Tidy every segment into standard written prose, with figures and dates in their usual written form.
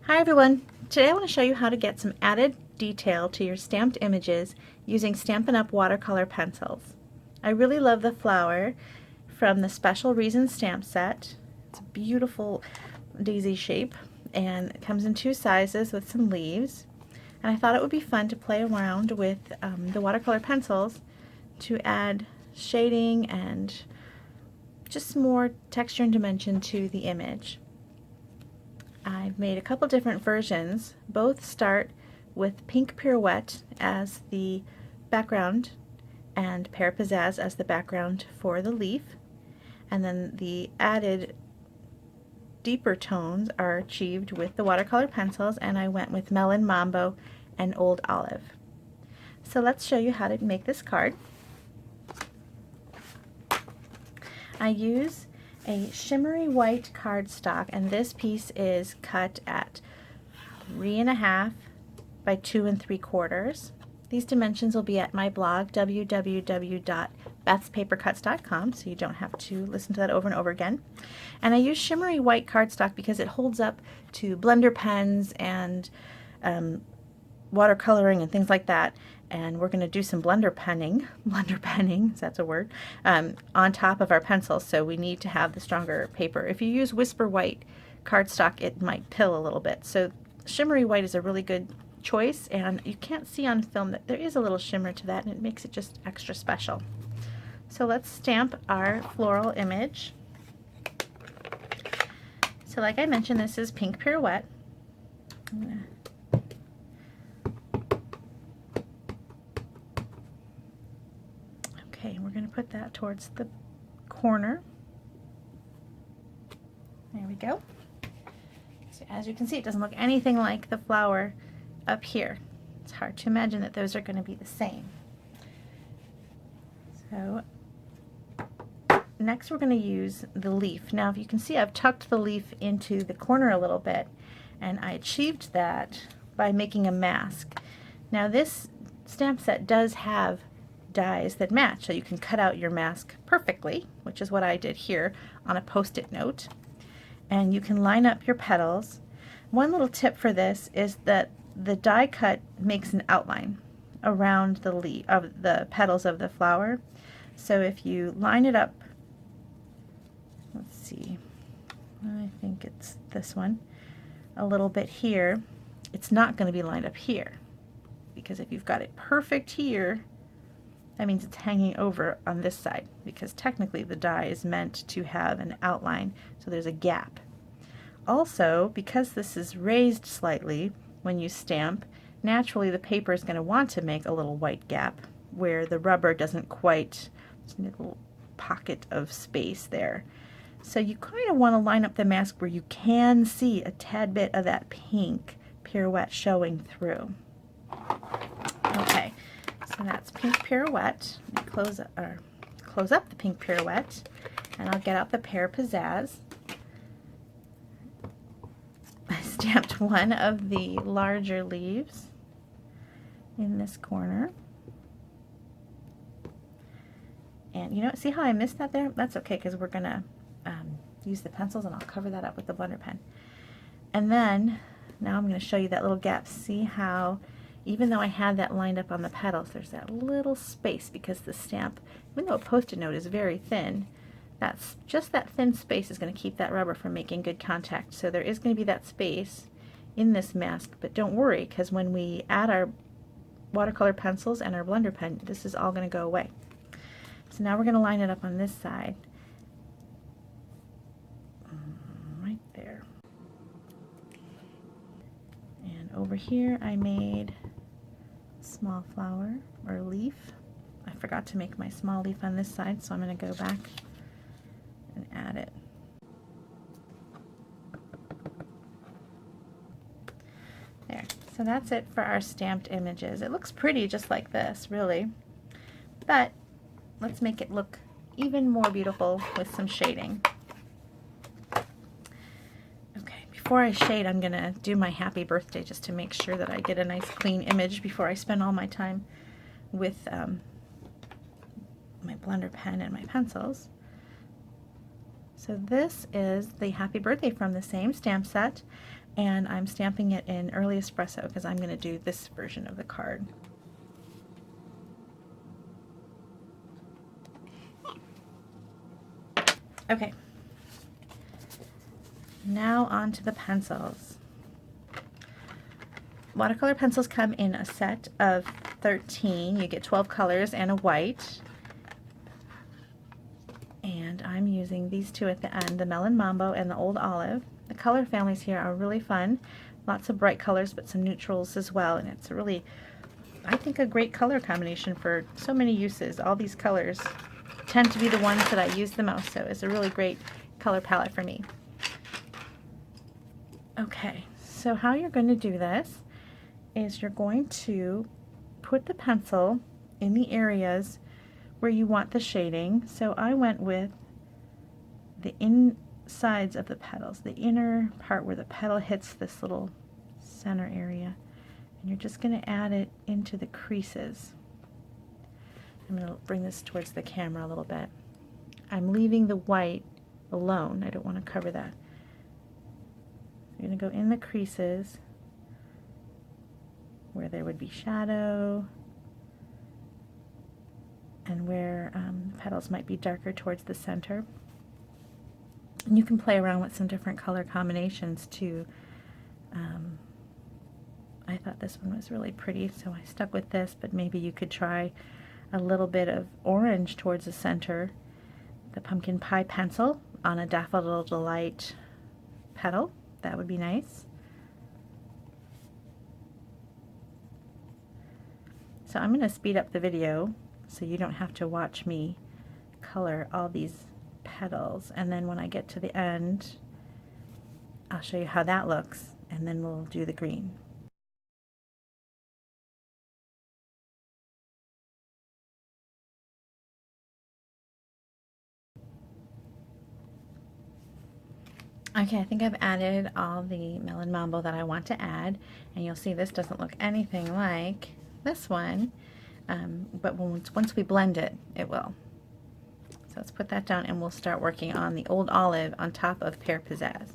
Hi everyone! Today I want to show you how to get some added detail to your stamped images using Stampin' Up! Watercolor pencils. I really love the flower from the Special Reasons stamp set. It's a beautiful daisy shape and it comes in two sizes with some leaves. And I thought it would be fun to play around with the watercolor pencils to add shading and just more texture and dimension to the image. I've made a couple different versions. Both start with Pink Pirouette as the background and Pear Pizzazz as the background for the leaf. And then the added deeper tones are achieved with the watercolor pencils, and I went with Melon Mambo and Old Olive. So let's show you how to make this card. I use a shimmery white cardstock, and this piece is cut at 3.5 by 2 3/4. These dimensions will be at my blog www.bethspapercuts.com, so you don't have to listen to that over and over again. And I use shimmery white cardstock because it holds up to blender pens and watercoloring and things like that. And we're going to do some blender penning, if that's a word, on top of our pencils, so we need to have the stronger paper. If you use Whisper White cardstock, it might pill a little bit. So shimmery white is a really good choice, and you can't see on film that there is a little shimmer to that, and it makes it just extra special. So let's stamp our floral image. So like I mentioned, this is Pink Pirouette. Okay, we're going to put that towards the corner. There we go. So as you can see, it doesn't look anything like the flower up here. It's hard to imagine that those are going to be the same. So next we're going to use the leaf. Now if you can see, I've tucked the leaf into the corner a little bit, and I achieved that by making a mask. Now this stamp set does have dies that match, so you can cut out your mask perfectly, which is what I did here on a post-it note. And you can line up your petals. One little tip for this is that the die cut makes an outline around the leaf of the petals of the flower. So if you line it up, let's see, I think it's this one, a little bit here, it's not going to be lined up here, because if you've got it perfect here, that means it's hanging over on this side, because technically the die is meant to have an outline, so there's a gap. Also, because this is raised slightly when you stamp, naturally the paper is going to want to make a little white gap where the rubber doesn't quite, there's a little pocket of space there. So you kind of want to line up the mask where you can see a tad bit of that pink pirouette showing through. Okay. So that's Pink Pirouette. Close up the Pink Pirouette, and I'll get out the Pear Pizzazz. I stamped one of the larger leaves in this corner. And you know, see how I missed that there? That's okay, because we're going to use the pencils, and I'll cover that up with the blender pen. And then, now I'm going to show you that little gap. See how even though I had that lined up on the petals, there's that little space, because the stamp, even though a post-it note is very thin, that's just that thin space is going to keep that rubber from making good contact. So there is going to be that space in this mask, but don't worry, because when we add our watercolor pencils and our blender pen, this is all going to go away. So now we're going to line it up on this side, right there. And over here I made small flower or leaf. I forgot to make my small leaf on this side, so I'm going to go back and add it. There. So that's it for our stamped images. It looks pretty just like this, really. But let's make it look even more beautiful with some shading. Before I shade, I'm going to do my happy birthday just to make sure that I get a nice clean image before I spend all my time with my blender pen and my pencils. So this is the happy birthday from the same stamp set, and I'm stamping it in early espresso because I'm going to do this version of the card. Okay, now on to the pencils. Watercolor pencils come in a set of 13. You get 12 colors and a white. And I'm using these two at the end, the Melon Mambo and the Old Olive. The color families here are really fun. Lots of bright colors, but some neutrals as well. And it's really, I think, a great color combination for so many uses. All these colors tend to be the ones that I use the most, so it's a really great color palette for me. Okay, so how you're going to do this is you're going to put the pencil in the areas where you want the shading. So I went with the insides of the petals, the inner part where the petal hits this little center area. And you're just going to add it into the creases. I'm going to bring this towards the camera a little bit. I'm leaving the white alone. I don't want to cover that. I'm going to go in the creases where there would be shadow and where the petals might be darker towards the center. And you can play around with some different color combinations too. I thought this one was really pretty, so I stuck with this, but maybe you could try a little bit of orange towards the center, the pumpkin pie pencil on a Daffodil Delight petal. That would be nice. So I'm going to speed up the video so you don't have to watch me color all these petals, and then when I get to the end I'll show you how that looks, and then we'll do the green. Okay, I think I've added all the Melon Mambo that I want to add, and you'll see this doesn't look anything like this one, but once we blend it, it will. So let's put that down and we'll start working on the Old Olive on top of Pear Pizzazz.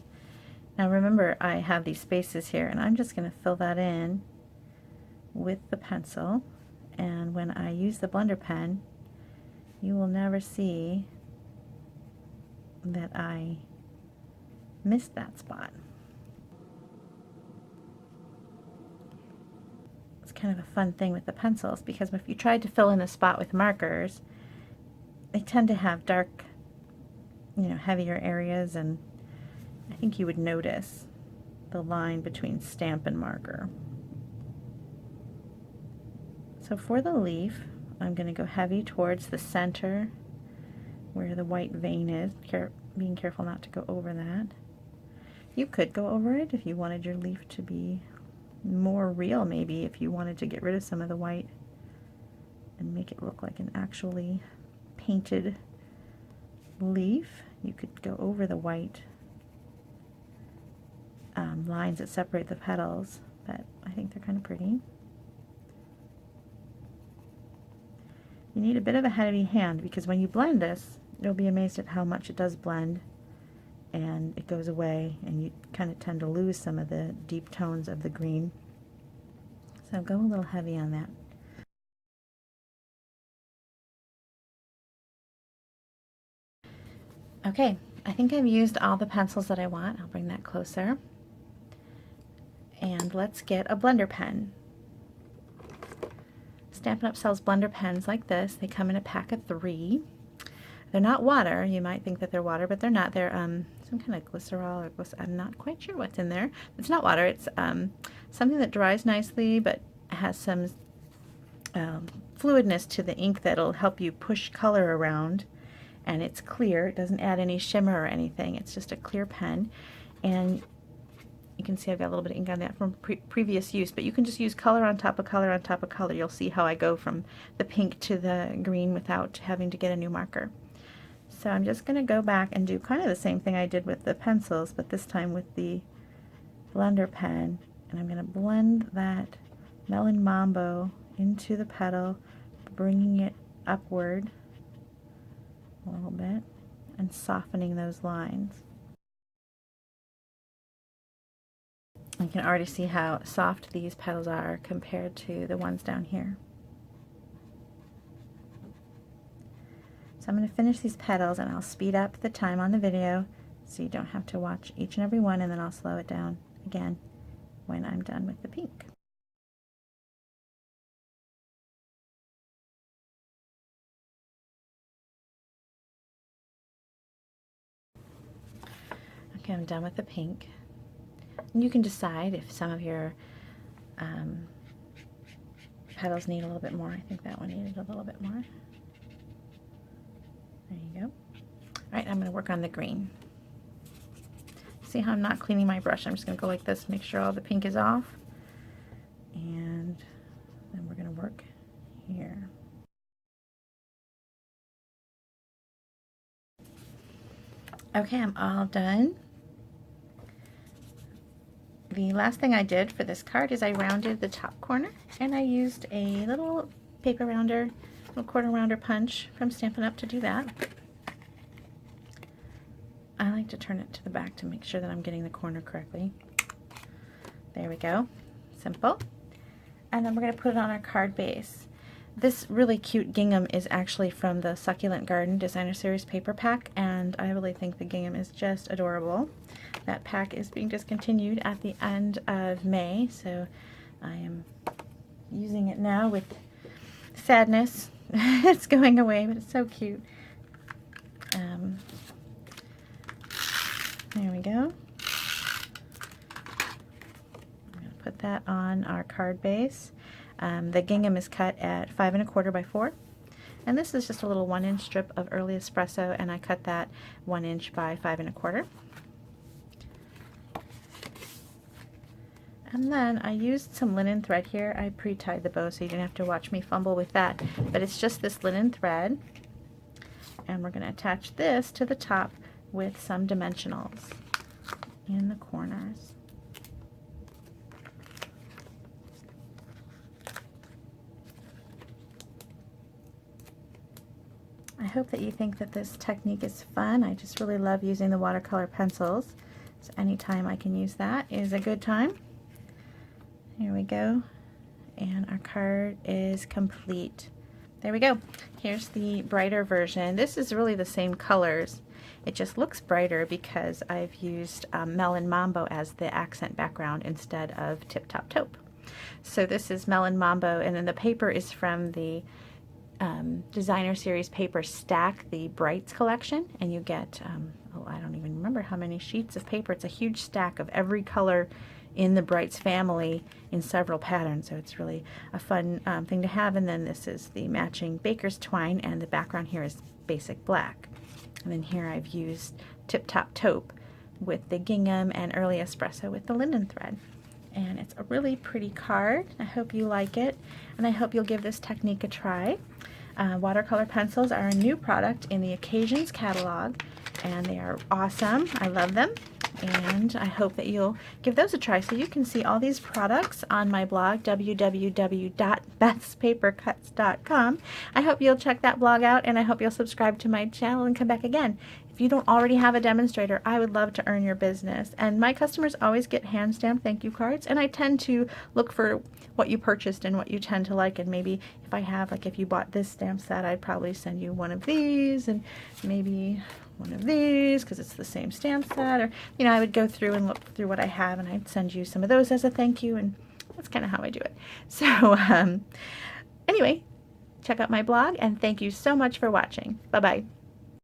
Now remember, I have these spaces here, and I'm just going to fill that in with the pencil, and when I use the blender pen, you will never see that I missed that spot. It's kind of a fun thing with the pencils, because if you tried to fill in a spot with markers, they tend to have dark, heavier areas, and I think you would notice the line between stamp and marker. So for the leaf, I'm going to go heavy towards the center where the white vein is, being careful not to go over that. You could go over it if you wanted your leaf to be more real, maybe if you wanted to get rid of some of the white and make it look like an actually painted leaf. You could go over the white lines that separate the petals, but I think they're kind of pretty. You need a bit of a heavy hand, because when you blend this, you'll be amazed at how much it does blend, and it goes away, and you kind of tend to lose some of the deep tones of the green. So go a little heavy on that. Okay, I think I've used all the pencils that I want. I'll bring that closer. And let's get a blender pen. Stampin' Up! Sells blender pens like this. They come in a pack of 3. They're not water. You might think that they're water, but they're not. They're some kind of glycerol, or I'm not quite sure what's in there. It's not water. It's something that dries nicely, but has some fluidness to the ink that'll help you push color around. And it's clear. It doesn't add any shimmer or anything. It's just a clear pen. And you can see I've got a little bit of ink on that from previous use, but you can just use color on top of color on top of color. You'll see how I go from the pink to the green without having to get a new marker. So I'm just going to go back and do kind of the same thing I did with the pencils, but this time with the blender pen. And I'm going to blend that Melon Mambo into the petal, bringing it upward a little bit and softening those lines. You can already see how soft these petals are compared to the ones down here. So I'm going to finish these petals and I'll speed up the time on the video so you don't have to watch each and every one, and then I'll slow it down again when I'm done with the pink. Okay, I'm done with the pink. And you can decide if some of your petals need a little bit more. I think that one needed a little bit more. There you go. All right, I'm going to work on the green. See how I'm not cleaning my brush? I'm just going to go like this, make sure all the pink is off. And then we're going to work here. Okay, I'm all done. The last thing I did for this card is I rounded the top corner, and I used a little paper rounder, little quarter rounder punch from Stampin' Up to do that. I like to turn it to the back to make sure that I'm getting the corner correctly. There we go. Simple. And then we're going to put it on our card base. This really cute gingham is actually from the Succulent Garden Designer Series paper pack, and I really think the gingham is just adorable. That pack is being discontinued at the end of May, so I am using it now with sadness. It's going away, but it's so cute. There we go. I'm going to put that on our card base. The gingham is cut at 5 1/4 by 4, and this is just a little 1-inch strip of early espresso, and I cut that 1 inch by 5 1/4. And then I used some linen thread here. I pre-tied the bow so you didn't have to watch me fumble with that, but it's just this linen thread, and we're going to attach this to the top with some dimensionals in the corners. I hope that you think that this technique is fun. I just really love using the watercolor pencils, so anytime I can use that is a good time. Here we go, and our card is complete. There we go. Here's the brighter version. This is really the same colors. It just looks brighter because I've used Melon Mambo as the accent background instead of Tip Top Taupe. So this is Melon Mambo, and then the paper is from the Designer Series paper stack, the Brights collection, and you get, oh, I don't even remember how many sheets of paper. It's a huge stack of every color in the Brights family in several patterns, so it's really a fun thing to have. And then this is the matching Baker's Twine, and the background here is basic black. And then here I've used Tip Top Taupe with the gingham and early espresso with the linen thread. And it's a really pretty card. I hope you like it, and I hope you'll give this technique a try. Watercolor pencils are a new product in the Occasions catalog, and they are awesome. I love them, and I hope that you'll give those a try. So you can see all these products on my blog, www.bethspapercuts.com. I hope you'll check that blog out, and I hope you'll subscribe to my channel and come back again. If you don't already have a demonstrator, I would love to earn your business. And my customers always get hand-stamped thank you cards, and I tend to look for what you purchased and what you tend to like, and maybe if I have, like if you bought this stamp set, I'd probably send you one of these, and maybe one of these because it's the same stamp set, or you know, I would go through and look through what I have, and I'd send you some of those as a thank you, and that's kind of how I do it. So anyway, check out my blog, and thank you so much for watching. Bye-bye.